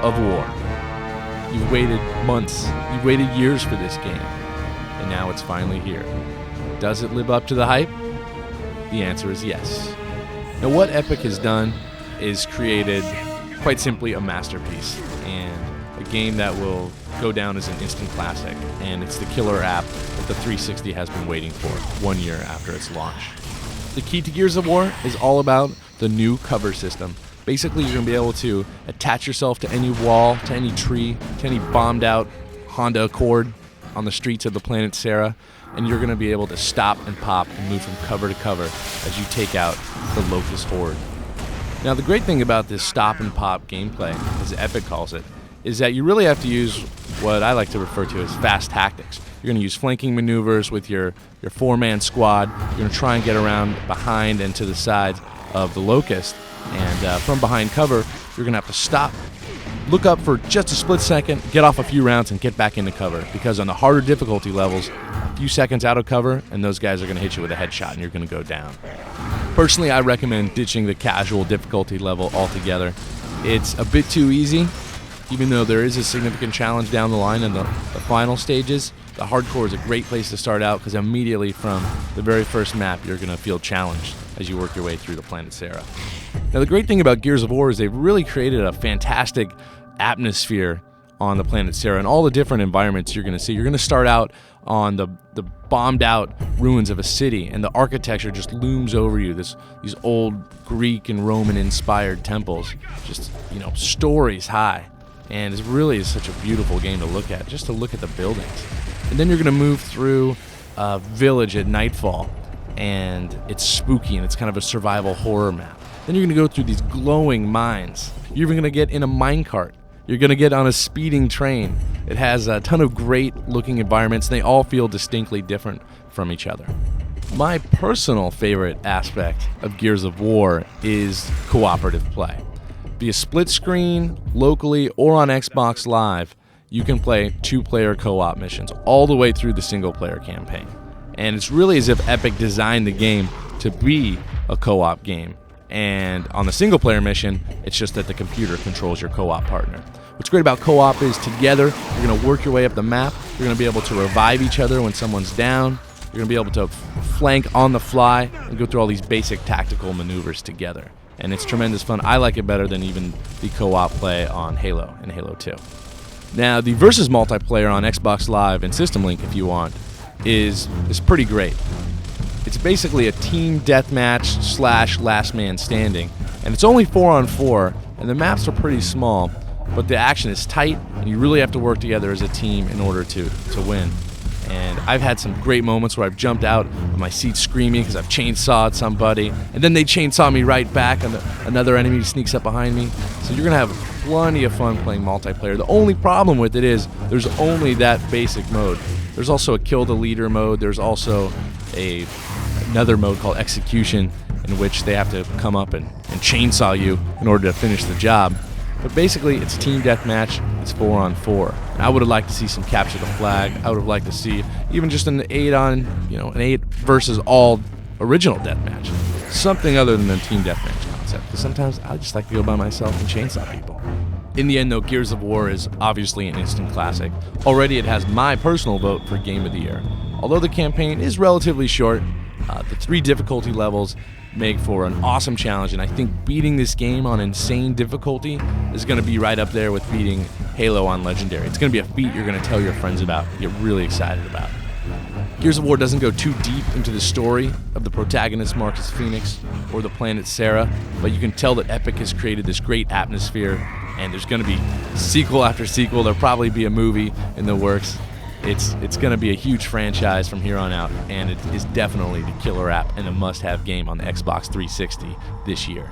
of War. You've waited months, you've waited years for this game, and now it's finally here. Does it live up to the hype? The answer is yes. Now, what Epic has done is created, quite simply, a masterpiece, and a game that will go down as an instant classic, and it's the killer app that the 360 has been waiting for 1 year after its launch. The key to Gears of War is all about the new cover system. Basically, you're going to be able to attach yourself to any wall, to any tree, to any bombed out Honda Accord on the streets of the planet Sarah, and you're going to be able to stop and pop and move from cover to cover as you take out the Locust Horde. Now, the great thing about this stop and pop gameplay, as Epic calls it, is that you really have to use what I like to refer to as fast tactics. You're going to use flanking maneuvers with your four-man squad. You're going to try and get around behind and to the sides of the Locust. And from behind cover, you're going to have to stop, look up for just a split second, get off a few rounds, and get back into cover. Because on the harder difficulty levels, a few seconds out of cover, and those guys are going to hit you with a headshot, and you're going to go down. Personally, I recommend ditching the casual difficulty level altogether. It's a bit too easy, even though there is a significant challenge down the line in the final stages. The hardcore is a great place to start out because immediately from the very first map, you're going to feel challenged as you work your way through the planet Sarah. Now, the great thing about Gears of War is they've really created a fantastic atmosphere on the planet Sarah and all the different environments you're going to see. You're going to start out on the bombed out ruins of a city, and the architecture just looms over you. These old Greek and Roman inspired temples, just, stories high. And it really is such a beautiful game to look at, just to look at the buildings. And then you're going to move through a village at nightfall, and it's spooky, and it's kind of a survival horror map. Then you're going to go through these glowing mines. You're even going to get in a minecart. You're going to get on a speeding train. It has a ton of great-looking environments, and they all feel distinctly different from each other. My personal favorite aspect of Gears of War is cooperative play. Via split screen, locally, or on Xbox Live, you can play two-player co-op missions all the way through the single-player campaign. And it's really as if Epic designed the game to be a co-op game. And on the single-player mission, it's just that the computer controls your co-op partner. What's great about co-op is together, you're going to work your way up the map. You're going to be able to revive each other when someone's down. You're going to be able to flank on the fly and go through all these basic tactical maneuvers together. And it's tremendous fun. I like it better than even the co-op play on Halo and Halo 2. Now, the versus multiplayer on Xbox Live and System Link, if you want, is pretty great. It's basically a team deathmatch / last man standing, and it's only 4-on-4, and the maps are pretty small, but the action is tight, and you really have to work together as a team in order to win. And I've had some great moments where I've jumped out of my seat screaming because I've chainsawed somebody, and then they chainsaw me right back, and another enemy sneaks up behind me. So you're going to have plenty of fun playing multiplayer. The only problem with it is there's only that basic mode. There's also a kill the leader mode. There's also another mode called execution, in which they have to come up and chainsaw you in order to finish the job. But basically, it's team deathmatch. It's 4-on-4. And I would have liked to see some capture the flag. I would have liked to see even just an 8 versus all original deathmatch. Something other than the team deathmatch concept. Because sometimes I just like to go by myself and chainsaw people. In the end, though, Gears of War is obviously an instant classic. Already, it has my personal vote for Game of the Year. Although the campaign is relatively short, the 3 difficulty levels make for an awesome challenge, and I think beating this game on insane difficulty is going to be right up there with beating Halo on Legendary. It's going to be a feat you're going to tell your friends about and get really excited about. Gears of War doesn't go too deep into the story of the protagonist Marcus Phoenix or the planet Sarah, but you can tell that Epic has created this great atmosphere, and there's going to be sequel after sequel. There'll probably be a movie in the works. It's going to be a huge franchise from here on out, and it is definitely the killer app and a must-have game on the Xbox 360 this year.